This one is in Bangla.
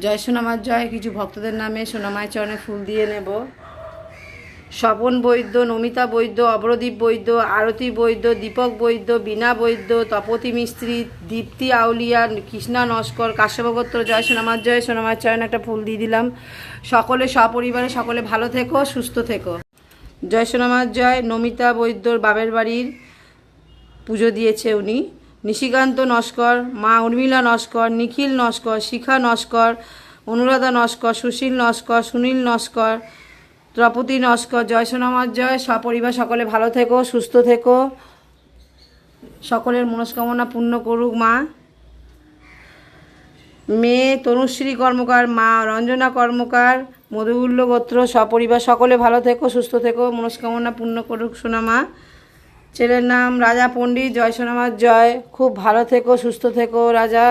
জয় সোনামার জয়। কিছু ভক্তদের নামে সোনামায়ের চরণে ফুল দিয়ে নেব। স্বপন বৈদ্য, নমিতা বৈদ্য, অবরদীপ বৈদ্য, আরতি বৈদ্য, দীপক বৈদ্য, বীণা বৈদ্য, তপতি মিস্ত্রি, দীপ্তি আউলিয়া, কৃষ্ণা নস্কর, কাশ্যপগোত্র। জয় সোনামার জয়। সোনামায়ের চরণে একটা ফুল দিয়ে দিলাম। সকলে সপরিবারে সকলে ভালো থেকো, সুস্থ থেকো। জয় সোনামার জয়। নমিতা বৈদ্যর বাবের বাড়ির পুজো দিয়েছে উনি। নিশিকান্ত নস্কর, মা উর্মিলা নস্কর, নিখিল নস্কর, শিখা নস্কর, অনুরাধা নস্কর, সুশীল নস্কর, সুনীল নস্কর, ত্রপতি নস্কর। জয় সোনামার জয়। সপরিবার সকলে ভালো থেকো, সুস্থ থেকো, সকলের মনস্কামনা পূর্ণ করুক মা। মেয়ে তনুশ্রী কর্মকার, মা রঞ্জনা কর্মকার, মধুগুল্য গোত্র। সপরিবার সকলে ভালো থেকো, সুস্থ থেকো, মনস্কামনা পূর্ণ করুক সোনামা। ছেলের নাম রাজা পণ্ডিত। জয় সোনামার জয়। খুব ভালো থেকো, সুস্থ থেকো রাজা।